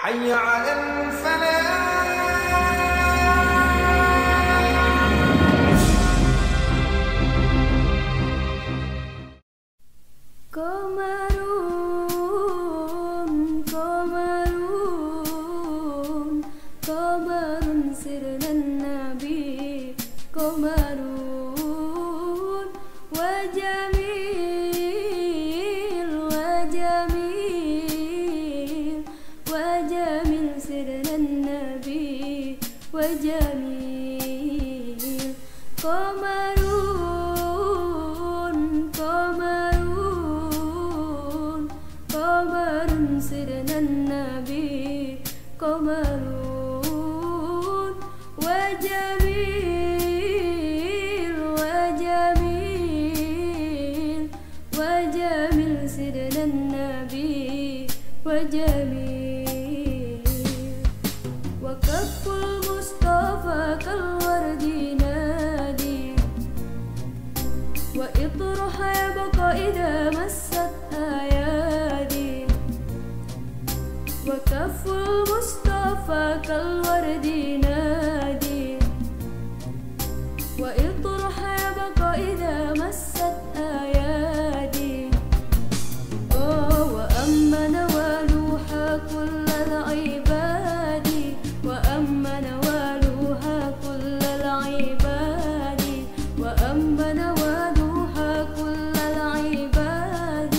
حي على الفلاح. قمرون قمرون قمر سرنا النبي قمرون وجميل وجميل وجميل سرنا النبي وجميل قمرون قمرون قمر سرنا النبي قمرون وجميل وجميل وجميل سرنا النبي وجميل وكف المصطفى كالورد نادي وإطرها يبقى إذا مست أيادي وكف المصطفى كالورد نادي وإطرها يبقى إذا مست أيادي وأما نوالوها كل العباد وأما نوالوها كل العباد وأما نوالوها كل العباد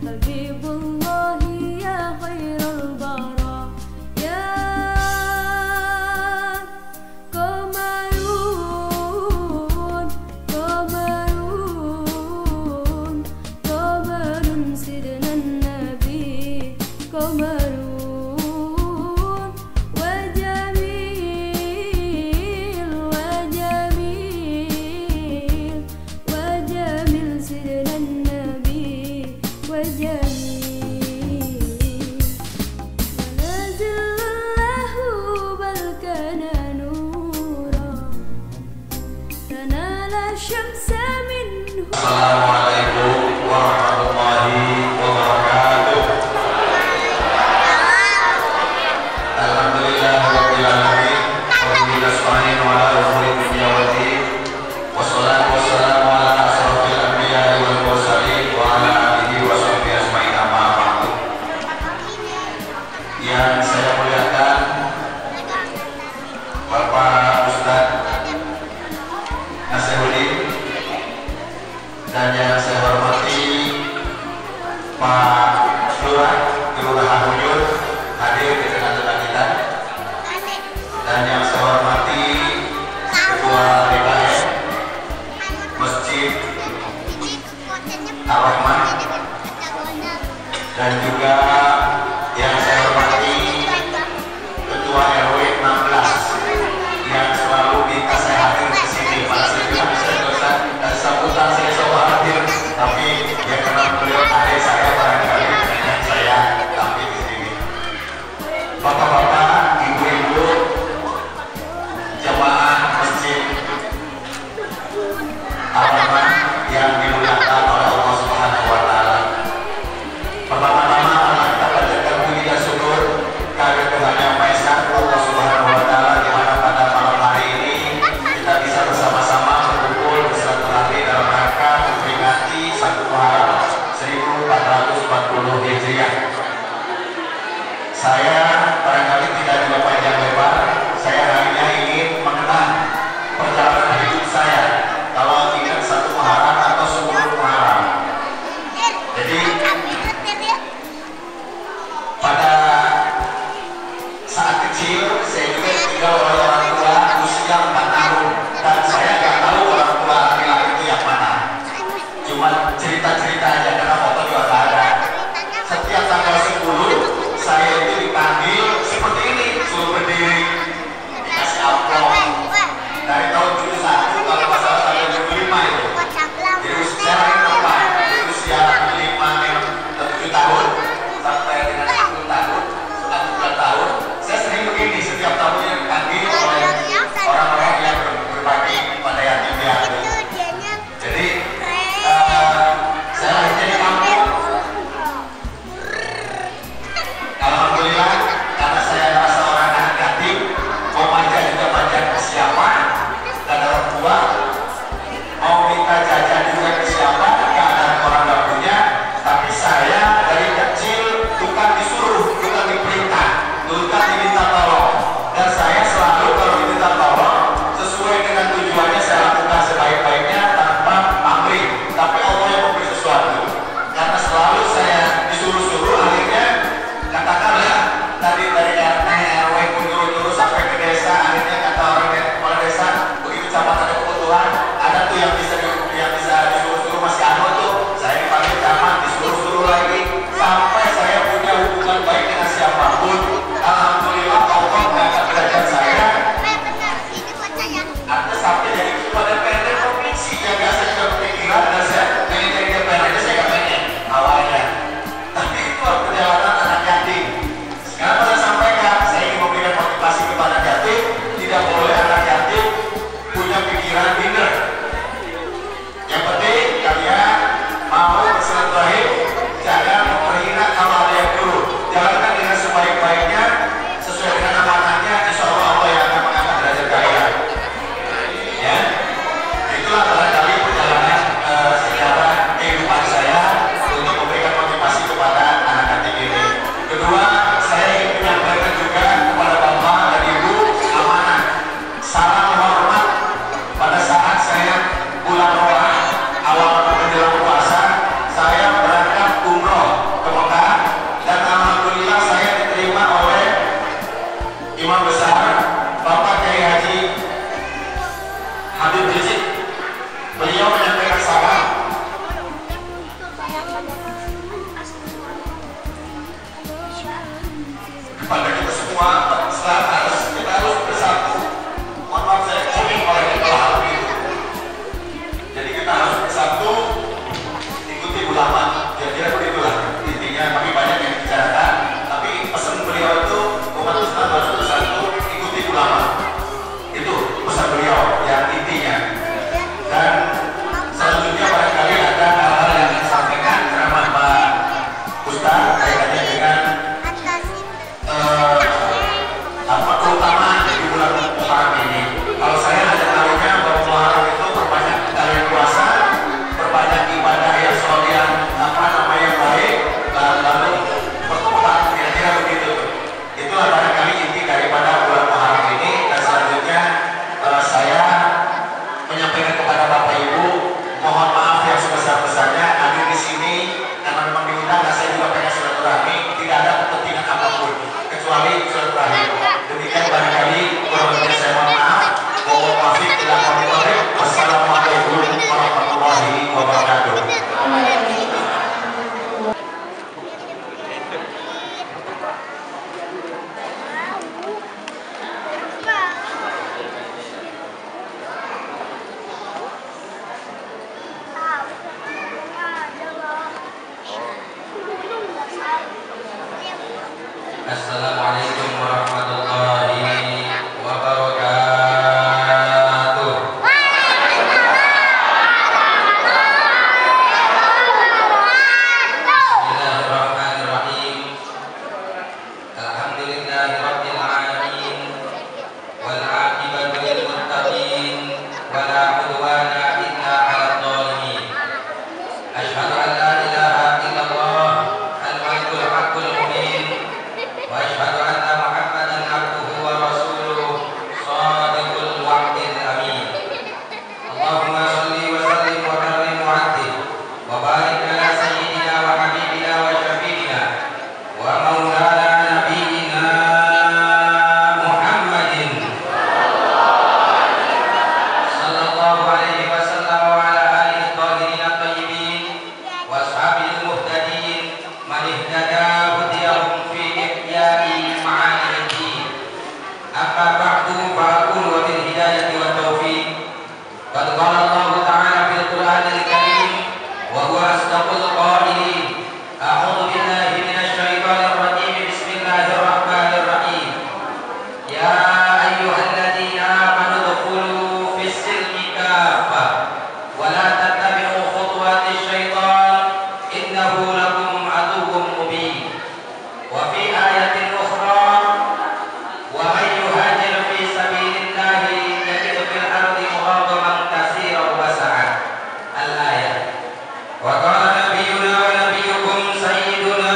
حبيب الله يا خير البراء يا قمرون قمرون قمر سيدنا النبي قمرون وجميل وجميل وجميل سيدنا النبي وجميل ونازل الله بل كان نورا تنال الشمس منه. Assalamualaikum warahmatullahi wabarakatuh. Alhamdulillah rabbil alamin. Alhamdulillah subhanahu wa ta'ala. Wassalatu wassalamu ala asrofil anbiya wal mursalin wa ala alihi wa sahbihi ajmain amma ba'du. Yang saya muliakan Bapak Ustadz Nasirudin dan yang saya hormati Pak Lurah Kelurahan Ujur hadir di tengah-tengah kita, dan yang saya hormati Ketua DKM Masjid Ar-Rahman, dan juga yang saya hormati Ketua RW 16 yang selalu dikasih hadir di sini. Pada saya bilang saya dosa sambutan saya selalu hadir, tapi ya karena beliau adik saya barangkali dengan saya tampil di sini. Bapak-bapak, ibu-ibu, jemaah masjid Ar-Rahman yang dimuliakan oleh Allah Subhanahu wa Ta'ala. Pertama-tama kita panjatkan puji dan syukur kehadirat Tuhan Yang Maha Esa Allah Subhanahu wa Ta'ala, di mana pada malam hari ini kita bisa bersama-sama berkumpul bersilaturahmi dalam rangka memperingati 1 Muharram 1440 Hijriah. Saya barangkali Imam besar Bapak Kiai Haji Habib Rizik, beliau menyampaikan salam kepada kita semua. Kita harus bersatu. Mohon maaf saya cumi oleh kepala itu. Jadi kita harus bersatu, ikuti ulama. Kira-kira begitulah intinya. Tapi banyak yang dibicarakan. Tapi pesan beliau itu umat Islam harus bersatu, ikuti ulama. Itu pesan beliau yang intinya. Dan selanjutnya barangkali ada hal-hal yang disampaikan ceramah Pak Ustaz kaitannya dengan keutamaan di bulan Muharram ini. Kalau saya hanya tahunya bahwa Muharram itu berbanyak kalian puasa, berbanyak ibadah yang soleh, yang baik, lalu bertobat, kira-kira begitu. Itulah barangkali inti daripada bulan Muharram ini. Dan selanjutnya saya menyampaikan kepada Bapak Ibu, mohon maaf yang sebesar-besarnya hadir di sini karena memang diundang. Dan saya juga pengen silaturahmi, tidak ada kepentingan apapun kecuali silaturahmi. Demikian barangkali kurang lebihnya saya mohon maaf. Wassalamualaikum warahmatullahi wabarakatuh. Assalamualaikum warahmatullahi wabarakatuh. Bismillahirrahmanirrahim. Alhamdulillahirabbil alamin wal 'aqibatu lil muttaqin wa la 'udwana illa 'alal zalimin. Asyhadu an la ilaha illallah al-malikul haqqul mubin. Wa asyhadu anna Muhammadan abduhu wa rasuluh shadiqul wa'dil amin. Allahumma shalli wa sallim wa karrim wa 'azzim wa barik ala sayyidina wa habibina wa syafi'ina wa maulana nabiyyina Muhammadin sallallahu alaihi wasallam wa ala alihi tahirin at-tayyibin wa ashabil muhtadin man ihtada hudiyahum fi ihya'i ma'ani. Amma ba'du fa aqulu wa bil hidayati wa taufiq. Qad qala Allah ta'ala fil Qur'anil Karim wa huwa asdaqul qailin. A'udzu billahi minasy syaithanir rajim. Bismillahirrahmanirrahim. Ya ayyuhalladzina amanu dkhulu fis silmi kaffah wa la tattabi'u khutuwatis syaitan innahu lakum aduwwun mubin. Wa fi ayatin ukhra wa may yuhajir fi sabilillahi yajid fil ardi mughadaman katsiran wa sa'an. Al-ayat. Wa qala nabiyyuna wa nabiyyukum sayyiduna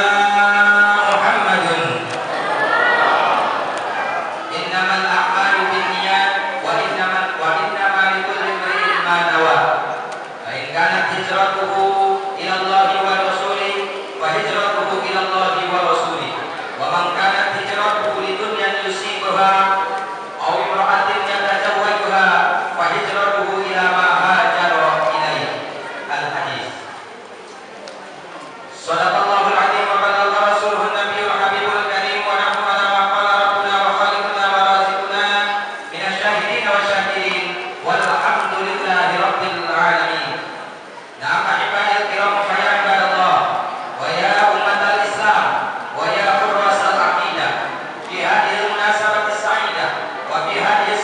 Muhammadun innamal a'malu binniyat wa innama likulli imri'in ma nawa. Fa in kanat hijratuhu ila Allahi wa rasulihi fa hijratuhu ila Allahi wa rasulihi. Wa man kanat hijratuhu lidunyan yusibuha aw imra'atin yatajawwajuha fa hijratuhu ila ma hajara ilaihi. Al-hadis. Shadaqallahul azim wa ballagha rasuluhun nabiyul habibul karim wa nahnu ala ma qala rabbuna wa khaliquna wa raziquna minasy syahidin wa syakirin walhamdulillahi rabbil alamin. Na'am ahibadil kiram fa ya ibadallah wa ya ummatal islam wa ya hurrasal aqidah fi hadhihi munasabati sa'idah wa fi hadhihi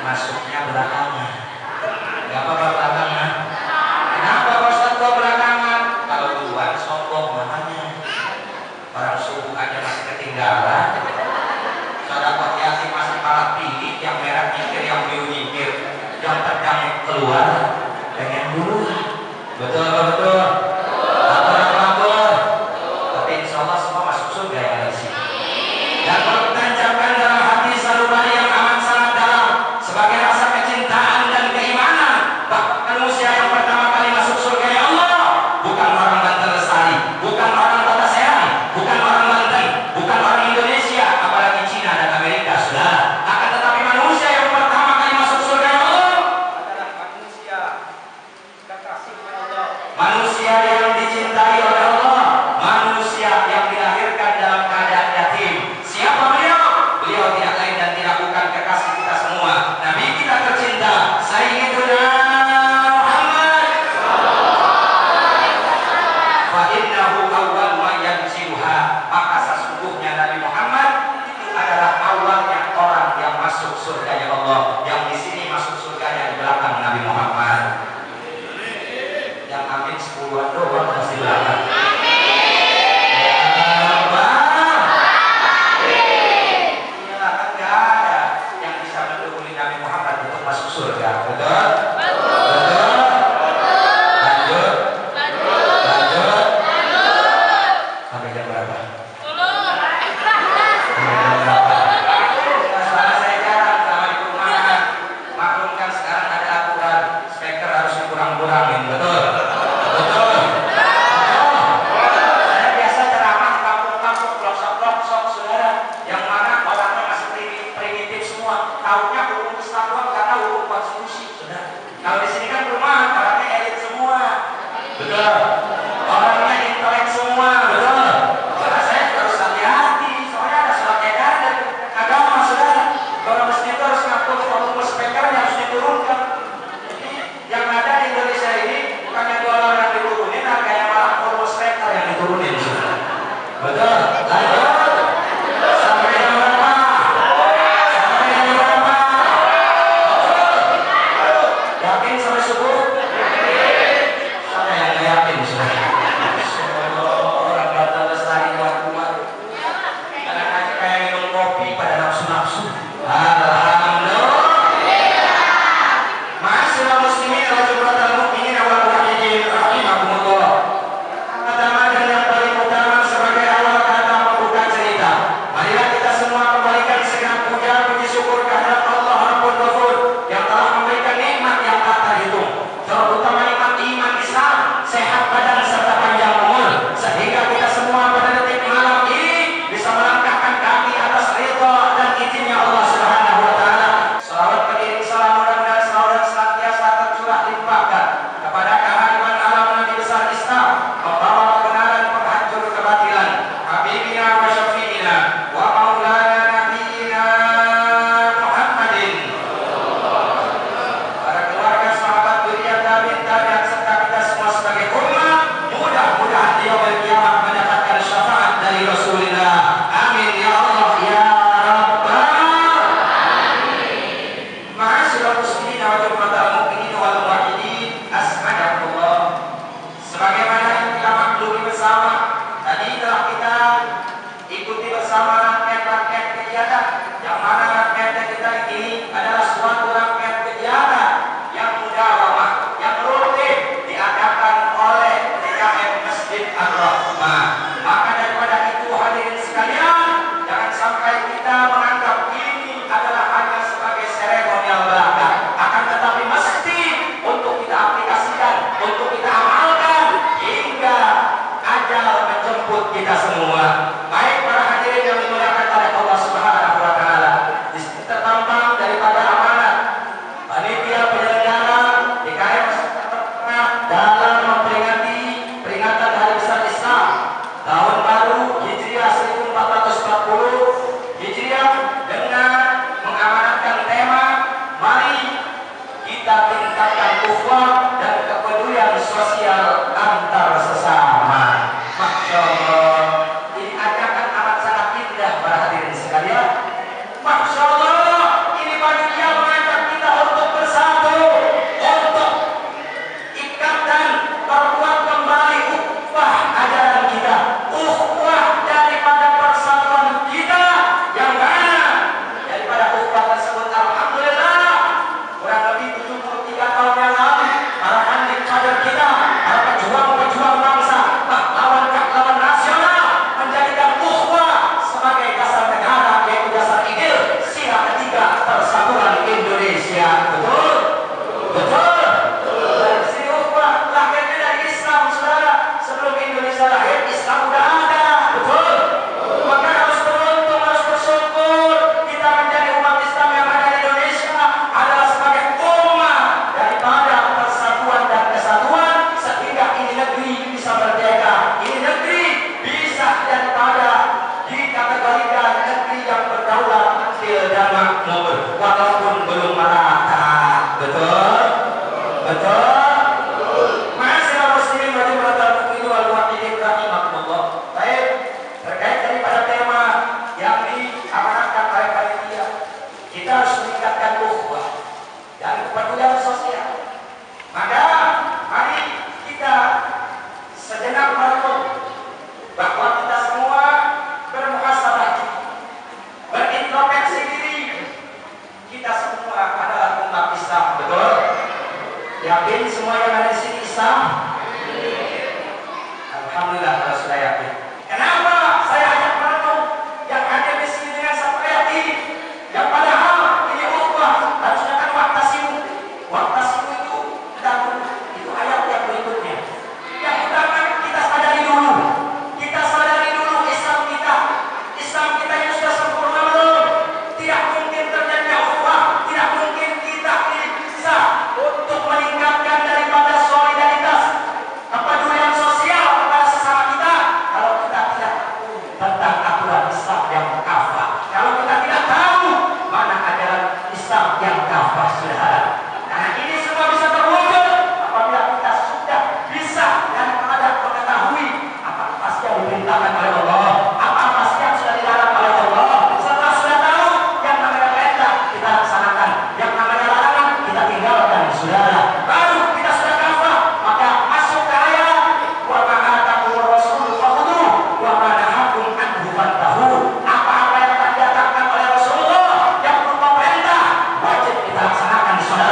masuknya belakangan. Gak apa-apa belakangan. Kenapa Pak Ustaz kok belakangan? Kalau duluan sombong namanya. Orang subuh aja masih ketinggalan. Sedangkan Yasin masih malah pilih yang merah nyikir, yang biru nyikir, yang pedang keluar. Pengen dulu. Betul apa betul? Lapor. Tapi insya Allah semua masuk surga yang ada di sini. Dan kalau kita ucapkan dalam hati sanubari yang amat sangat dalam sebagai rasa kecintaan dan keimanan, bahkan manusia yang pertama kali masuk surga ya Allah bukan orang Banten Lestari, bukan orang Kota Serang, bukan orang Banten, bukan orang Indonesia, apalagi Cina dan Amerika, saudara. Akan tetapi manusia yang pertama kali masuk surga ya Allah adalah manusia kekasih Allah, manusia yang dicintai oleh Allah, manusia yang dilahirkan dalam keadaan yatim. Siapa beliau? Beliau tidak lain dan tidak bukan kekasih kita semua, Nabi kita tercinta Sayyiduna Muhammad. Fa innahu awwal ma yanziluha, maka sesungguhnya Nabi Muhammad itu adalah awalnya orang yang masuk surganya Allah. Yang di sini masuk surganya di belakang Nabi Muhammad. Yang amin 10-an doang pasti belakang. Surga, betul? Betul? Lanjut? Sampai jam berapa? Selama saya jarang sama di perumahan, maklumkan sekarang ada aturan speaker harus dikurang-kurangin, betul? Betul? Saya biasa ceramah di kampung-kampung, pelosok-pelosok, saudara, yang mana orangnya masih primitif semua, tahunya hukum kesatuan karena hukum konstitusi, saudara. Kalau di sini kan perumahan, orangnya elit semua, betul? Orangnya intelek semua, betul? Karena saya harus hati-hati, soalnya ada surat edaran dari agama, saudara. Kalau mesti itu harus ngatur volume speakernya harus diturunkan. Jadi yang ada di Indonesia ini bukannya dolar yang diturunin, harganya malah volume speaker yang diturunin, saudara. Betul? Lanjut. Sampai yang berapa? Sampai yang berapa? Yakin sampai subuh? Saya yang gak yakin adalah umat Islam, betul? Yakin semua yang ada di sini Islam? Alhamdulillah kalau sudah yakin. Kenapa saya ajak merenung yang ada di sini dengan satu ayat ini? Yang padahal ini ukhuwah, harusnya kan waqtasimu. Waqtasimu itu ayat yang berikutnya. Yang utama kita sadari dulu. Kita sadari dulu Islam kita. Islam kita yang sudah sempurna belum? Tidak mungkin terjadi ukhuwah, tidak mungkin kita ini bisa untuk meningkatkan daripada solidaritas, kepedulian sosial kepada sesama kita kalau kita tidak tahu tentang aturan Islam yang kafah. Kalau kita tidak tahu mana ajaran Islam yang kafah, saudara. Nah, ini semua bisa terwujud apabila kita sudah bisa dan ada mengetahui apa pasti yang diperintahkan oleh Allah, apa pasti yang sudah dilarang oleh Allah. Setelah sudah tahu yang namanya perintah kita laksanakan, yang namanya larangan kita tinggalkan, saudara. Baru kita sudah kafah, maka masuk ke ayat wa ma atakumur rasul fakhudhuhu wa ma nahakum anhu fantahu. Apa-apa yang telah didatangkan oleh Rasulullah yang berupa perintah wajib kita laksanakan, saudara.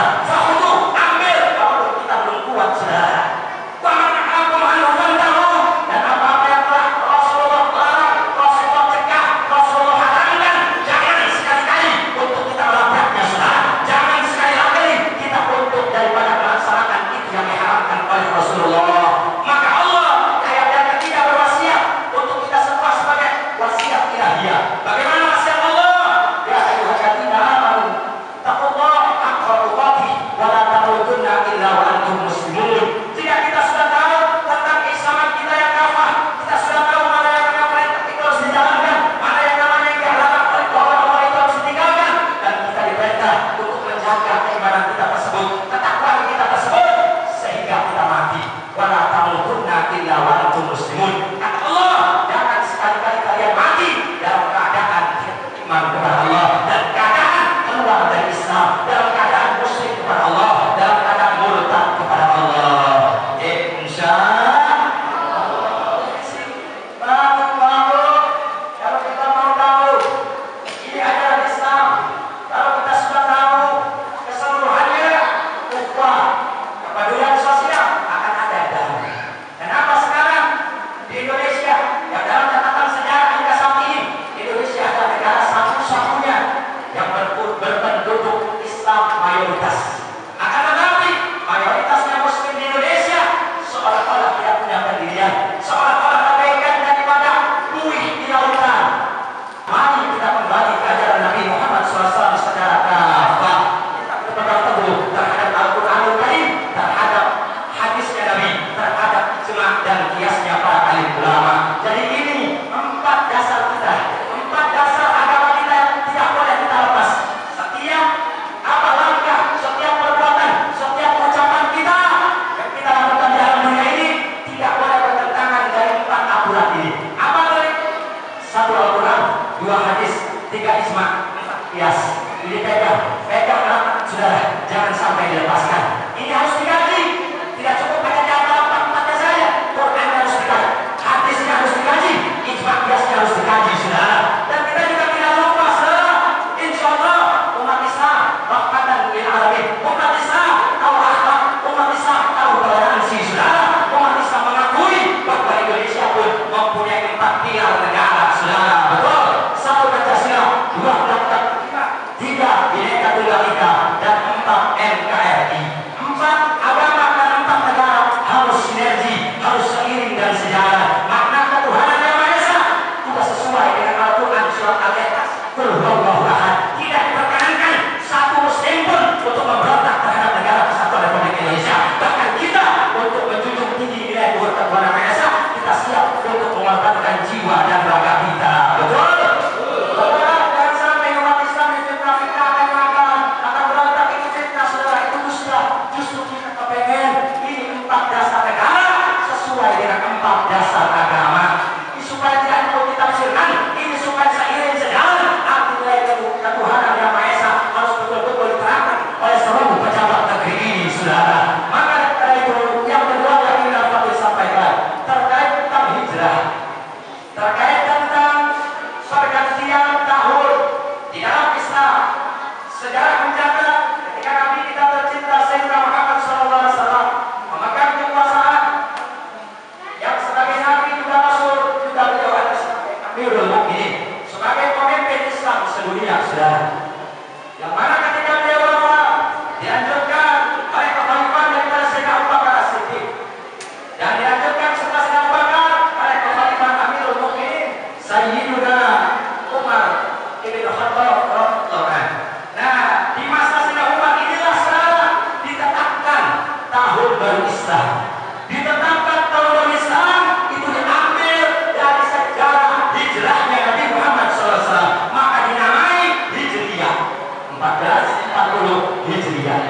Hijriah.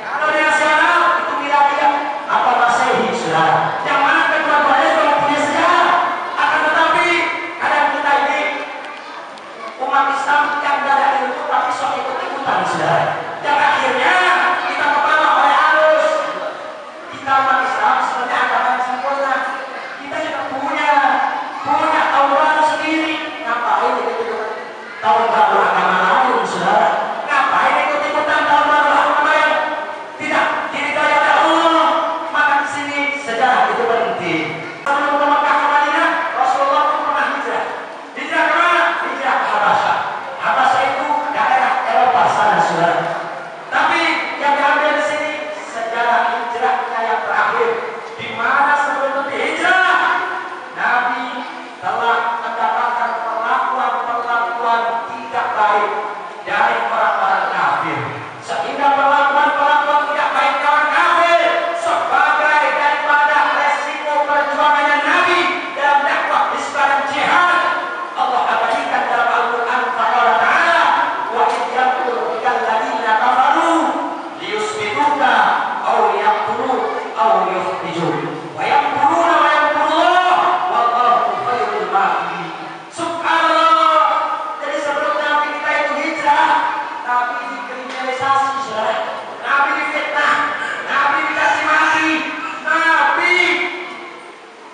Kalau di nasional itu miladiah atau Masehi, saudara. Yang mana kedua-duanya juga punya sejarah. Akan tetapi kadang kita ini umat Islam yang dari itu tapi sok ikut-ikutan, saudara. Yang akhirnya kita kebawa oleh arus. Kita umat Islam sebenarnya agama yang sempurna. Kita juga punya tahun baru sendiri. Ngapain itu tahun baru agama lain, saudara? Ngapain ikut-ikutan tahun baru agama lain? Tidak, diridhoi oleh Allah. Maka di sini sejarah itu penting. Sebelum ke Mekah ke Madinah, Rasulullah pun pernah hijrah. Hijrah ke mana? Hijrah ke Habasyah. Habasyah itu daerah Eropa sana, saudara. Tapi yang diambil di sini sejarah hijrahnya yang terakhir, di mana sebelum hijrah Nabi telah mendapatkan perlakuan tidak baik dari orang-orang kafir, sehingga perlakuan tidak baik dari orang kafir sebagai daripada resiko perjuangannya Nabi dalam dakwah di sebarang jihad. Allah abadikan dalam Al-Quran Ta'ala, wa idyamkuru bikal ladina kafaru liyusbituka aw yaqtuluk aw yukhrijuk wa yaqtuluna wa yaqtulullah wallahu khairul makirin. Subhanallah. Jadi sebelum Nabi kita itu hijrah, Nabi dikriminalisasi, saudara. Nabi difitnah, Nabi dikasih mati, Nabi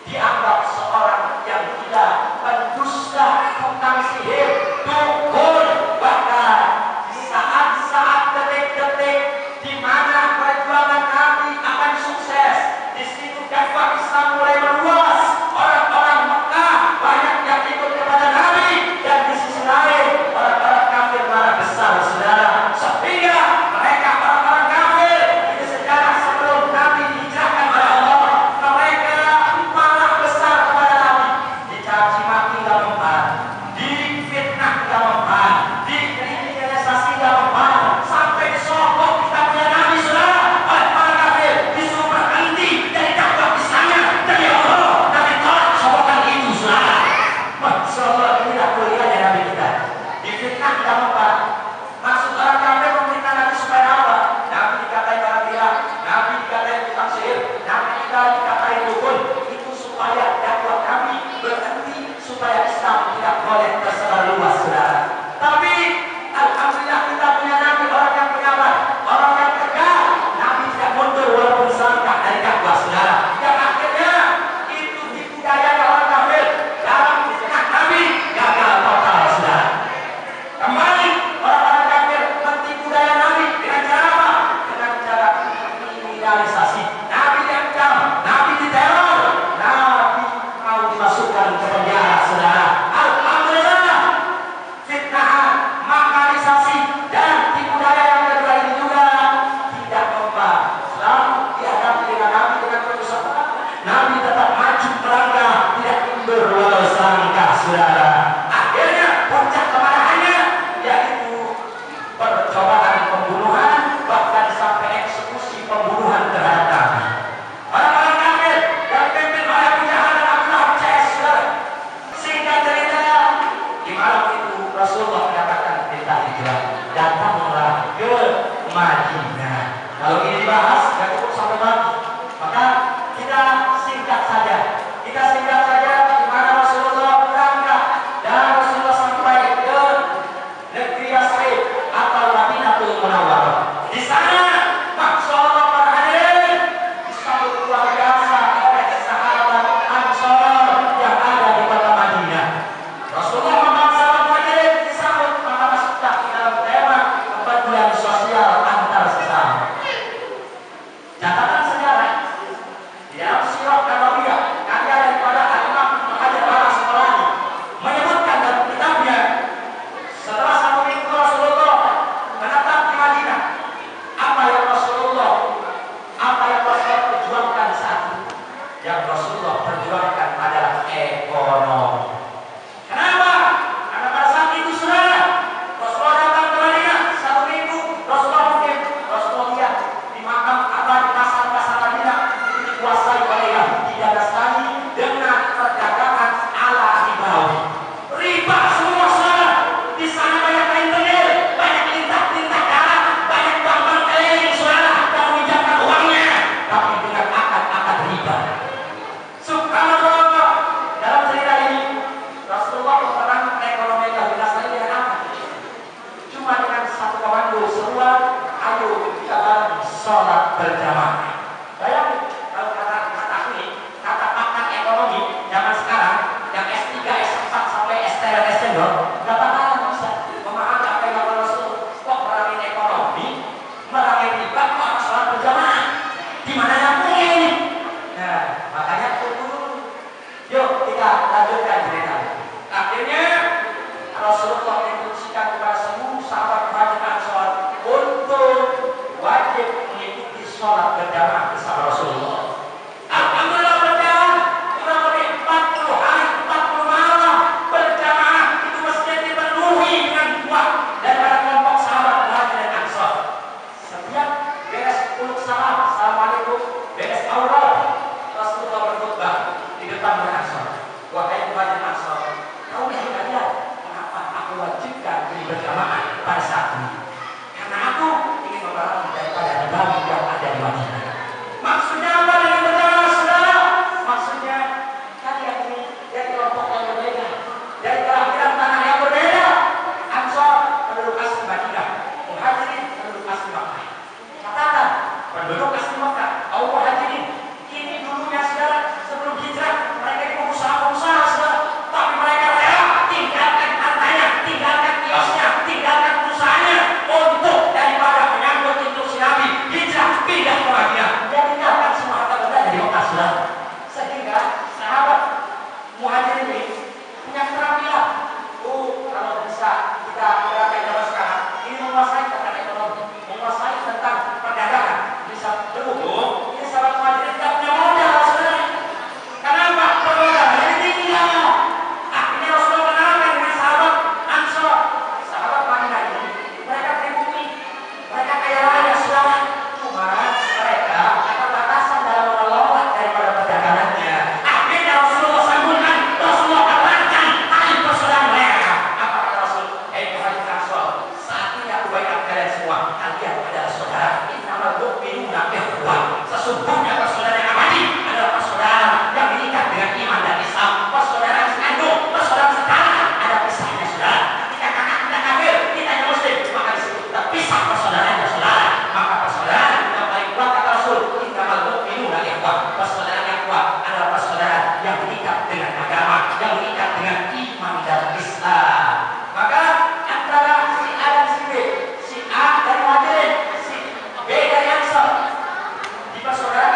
dianggap seorang yang gila, pendusta, tukang sihir, dukun. Bahkan di saat-saat detik-detik di mana perjuangan Nabi akan sukses, di situ dakwah Islam mulai meluas. Orang-orang Mekah banyak yang ikut kepada Nabi, dan di sisi lain orang-orang kafir marah besar, saudara. Sehingga mereka orang-orang kafir ini sejarah sebelum Nabi dihijrahkan oleh Allah, mereka marah besar kepada Nabi. Dicaci maki nggak mempan, difitnah nggak mempan, dikriminalisasi nggak mempan, sampai disogok kita punya Nabi, saudara, oleh para kafir, disuruh berhenti dari dakwah Islamnya dari Allah. Nabi tolak sogokan itu, saudara. Masya Allah, inilah kuliahnya Nabi kita. Difitnah nggak mempan. Maksud orang kafir memfitnah Nabi supaya apa? Nabi dikatain orang gila, Nabi dikatain tukang sihir, Nabi kita dikatain dukun. Itu supaya dakwah Nabi berhenti, supaya Islam tidak boleh tersebar luas, saudara. Tapi alhamdulillah kita punya Nabi, orang yang penyabar, orang yang tegar. Nabi tidak mundur walaupun selangkah dari dakwah, saudara. Yang akhirnya itu dibudayai orang kafir dalam fitnah Nabi gagal total, saudara. Kembali orang-orang kafir mentipu daya Nabi dengan cara apa? Dengan cara kriminalisasi. Nabi diancam, Nabi diteror, Nabi mau dimasukkan ke penjara, saudara. Alhamdulillah, fitnah, makalisasi, dan tipu daya yang kedua ini juga tidak mempan. Selalu dihadapi dengan Nabi dengan kerusakan, Nabi tetap maju melangkah, tidak mundur walau selangkah, saudara. Akhirnya puncak kemarahannya yaitu percobaan pembunuhan, bahkan sampai eksekusi pembunuhan terhadap Nabi. Orang-orang kafir yang dipimpin oleh Abu Jahal dan Abu Lahab CS, saudara. Singkat cerita, di malam itu Rasulullah mendapatkan perintah hijrah, datanglah ke Madinah. Kalau ini dibahas nggak cukup sampai mati, maka kita singkat saja. Di mana Rasulullah berangkat dan Rasulullah sampai ke negeri Yasrib atau Madinatul Munawwarah. Di sana, Masya Allah para hadirin, disambut luar biasa oleh sahabat Ansor yang ada di kota Madinah. Rasulullah membawa sahabat hadirin disambut, maka masuklah di dalam tema kepedulian sosial antar sesama. Catatan sejarah di dalam sirah dalam sholat berjamaah. Bayangin kalau kata ini, kata pakar ekonomi zaman sekarang yang S3, S4 sampai S3, S2 nggak bakalan bisa memahami apa yang Allah Rasul. Kok merangi ekonomi, merangi riba, kok harus sholat berjamaah? Gimana nyambungnya ini? Nah, makanya tunggu. Yuk kita lanjutkan cerita. Akhirnya Rasulullah menginstruksikan kepada seluruh sahabat Muhajirin Ansor untuk wajib mengikuti sholat berjamaah bersama Rasulullah. Alhamdulillah berjalan kurang lebih 40 hari, 40 malam berjamaah itu mesti dipenuhi dengan kuat daripada kelompok sahabat Muhajirin Ansor. Setiap beres uluk salam, assalamualaikum, beres aurat, Rasulullah berkhutbah di depan Ansor. Wahai Muhajirin Ansor, tahu nggak kalian kenapa aku wajibkan ini berjamaah pada saat ini? Karena aku ingin membangun daripada ibadah yang ada di Madinah. Maksudnya apa dengan berjamaah, saudara? Maksudnya kalian ini dari kelompok yang berbeda, dari kelahiran tanah yang berbeda. Ansor penduduk asli Madinah, Muhajirin penduduk asli Makkah. Katakan penduduk asli Makkah, kaum Muhajirin ini dulunya saudara sebelum hijrah mereka ini pengusaha-pengusaha saudara, tapi mereka rela tinggalkan hartanya, tinggalkan kiosnya, tinggalkan perusahaannya untuk daripada menyambut instruksi Nabi hijrah pindah ke Madinah. Dia tinggalkan semua harta benda dari Mekah saudara. Sehingga sahabat Muhajirin ini punya keterampilan. Kalau bisa kita berapa zaman sekarang ini menguasai tentang ekonomi, menguasai tentang perdagangan, bisa berhubung. Ini sahabat Muhajirin tidak punya modal saudara. Kenapa? Permodalannya tinggal. Akhirnya Rasulullah mengenalkan dengan sahabat Ansor, sahabat Madinah ini. Mereka pribumi, mereka kaya raya saudara. Cuma mereka keterbatasan dalam mengelola daripada perdagangannya. Akhirnya Rasulullah sambungkan, Rasulullah katakan tali persaudaraan mereka. Apa kata Rasul? Hei Muhajirin Ansor, saat ini aku baikkan kalian semua. Kalian adalah saudara. Innamal mu'minuna ikhwah. Sesungguhnya persaudaraan yang abadi adalah persaudaraan yang diikat dengan iman dan Islam. Persaudaraan sekandung, persaudaraan sedarah. Ada pisahnya saudara. Ketika kakak kita kafir, kita yang muslim, maka disebut kita pisah persaudaraannya saudara. Maka persaudaraan yang paling kuat kata Rasul, innamal mu'minuna ikhwah. Persaudaraan yang kuat adalah persaudaraan yang diikat dengan agama, yang diikat dengan iman dan Islam. Maka antara si A dan si B, si A dari Muhajirin, si B dari Ansor, di persaudaraan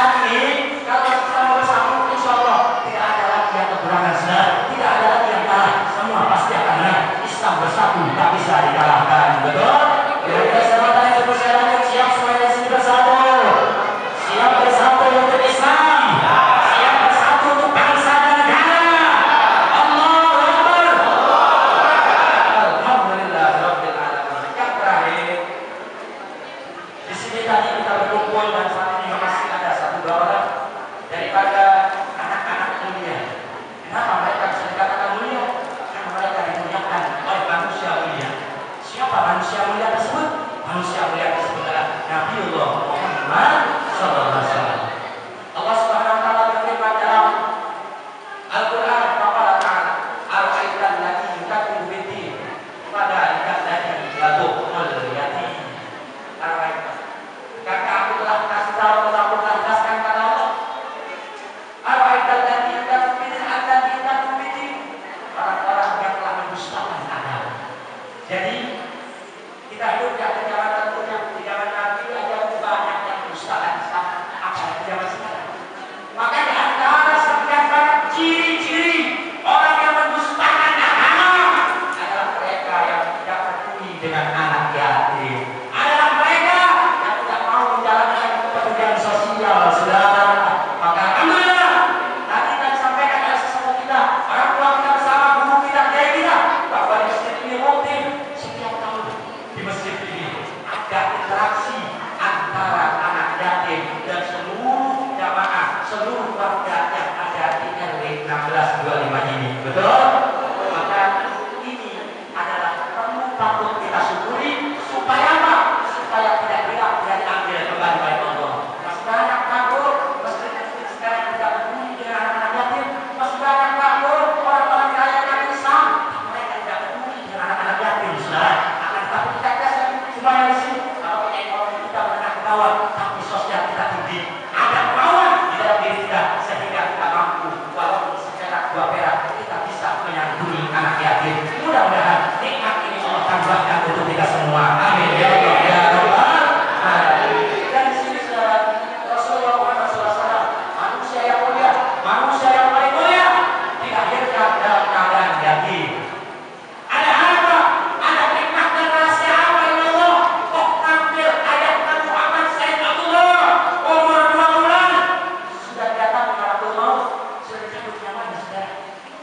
saat ini kalau sama bersama insya Allah tidak ada lagi yang kekurangan, tidak ada lagi yang kalah, semua pasti akan menang. Islam bersatu tak bisa dikalahkan, betul? Kira-kira sama tadi sebut saya lanjut, siap semuanya di sini bersatu, siap bersatu untuk Islam, siap bersatu untuk bangsa dan negara. Allahu Akbar. Alhamdulillah Rabbil Alamin. Yang terakhir, di sini tadi kita berkumpul dan saat ini masih ada satu dua orang daripada anak-anak mulia. Kenapa mereka bisa dikatakan mulia? Karena mereka dimuliakan oleh manusia mulia. Siapa manusia mulia tersebut? Manusia mulia tersebut adalah Nabiullah Muhammad sallallahu alaihi wasallam. Allah Subhanahu wa taala berfirman dalam Al-Qur'an, "Qala ta'ala, al-aitan lati yukadzibu bid-din, pada aitan lati yadul yatim." Al-aitan. Karena aku telah kasih tahu, aku telah jelaskan kata Allah. Al-aitan lati yukadzibu bid-din, allati yukadzibu bid-din. Orang-orang yang telah mendustakan agama. Jadi kita hidup di zaman tertentu, di zaman Nabi aja banyak yang mendustakan Islam, apalagi zaman sekarang. Maka di antara sekian banyak ciri-ciri orang yang mendustakan agama adalah mereka yang tidak peduli dengan anak yatim, adalah mereka yang tidak mau menjalankan kepedulian sosial, saudara. Maka alhamdulillah tadi kita sampaikan oleh sesepuh kita, orang tua kita bersama guru kita, kiai kita, bahwa di masjid ini rutin setiap tahun di masjid ini ada interaksi antara anak yatim dan seluruh jamaah, seluruh warga yang ada di RW 1625 ini, betul? Maka ini adalah perlu patut kita syukuri supaya apa? Supaya tidak hilang, tidak diambil kembali oleh Allah. Masih banyak kabur, masjid sekarang tidak peduli dengan anak-anak yatim. Masih banyak kabur orang-orang kaya yang Islam, mereka tidak peduli dengan anak-anak yatim. Saudara, akan tetapi kita kasih semuanya di sini. Kalau ekonomi kita menengah ke bawah, tapi sosial kita tinggi, ada kemauan di dalam diri kita sehingga kita mampu walaupun seperak dua perak kita bisa menyantuni anak yatim. Mudah-mudahan nikmat ini Allah tambahkan untuk kita semua. Amin ya Allah ya Rabbal alamin. Dan di sini saudara, Rasulullah Muhammad SAW, manusia yang mulia, manusia yang paling mulia, dilahirkan dalam keadaan yatim. Ada apa? Ada nikmat dan rahasia apa ya Allah? Kok tampil ayat Nabi Muhammad Sayyid Abdullah umur 2 bulan sudah datang malakul maut, sudah dicabut nyawanya saudara.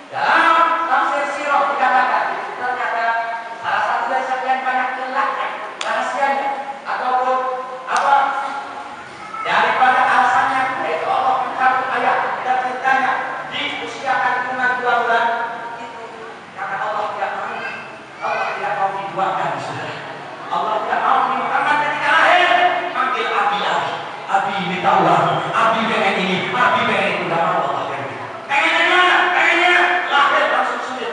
Dalam tafsir sirah dikatakan ternyata salah satu dari sekian banyak celahnya, rahasianya ataupun apa daripada alasannya yaitu Allah mencabut ayat dan ceritanya di usia kandungan 2 bulan itu karena Allah tidak mau dibuatkan saudara. Allah tidak mau di Muhammad ketika lahir panggil Abi minta uang, Abi pengen ini, Abi pengen itu, tidak mau Allah pengennya mana? Pengennya lahir langsung sujud,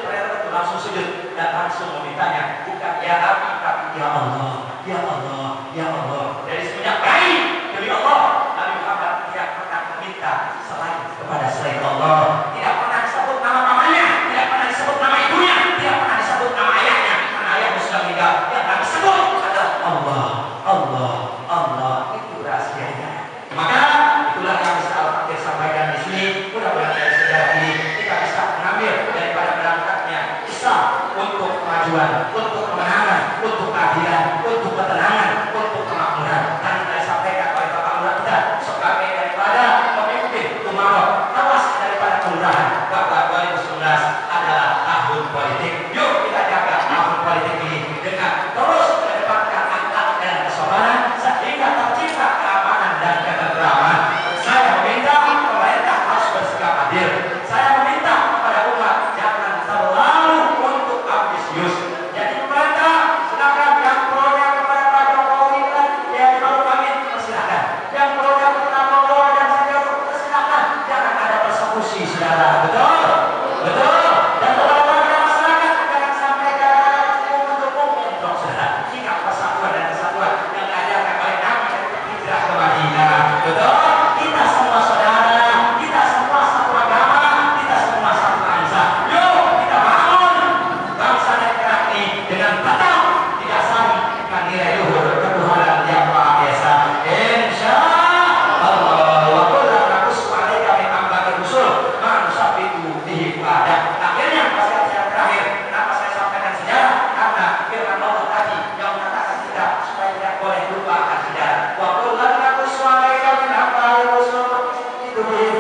langsung sujud dan langsung memintanya bukan ya Abi tapi ya Allah, ya Allah, ya Allah. Dari semenjak bayi demi Allah Nabi Muhammad tidak pernah meminta selain Allah, tidak pernah disebut nama mamanya, tidak pernah disebut nama ibunya, tidak pernah disebut nama ayahnya karena ayahnya sudah meninggal. Yang Nabi sebut adalah Allah, Allah, Allah. Itu rahasianya. Maka itulah yang bisa Al-Fakir sampaikan di sini. Mudah-mudahan dari sejarah ini kita bisa mengambil daripada berangkatnya Islam untuk kemajuan, untuk kemenangan, untuk keadilan, untuk ketenangan, untuk kemakmuran. Tadi saya sampaikan oleh Bapak Lurah kita sebagai daripada pemimpin umarah, awas daripada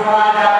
syuhada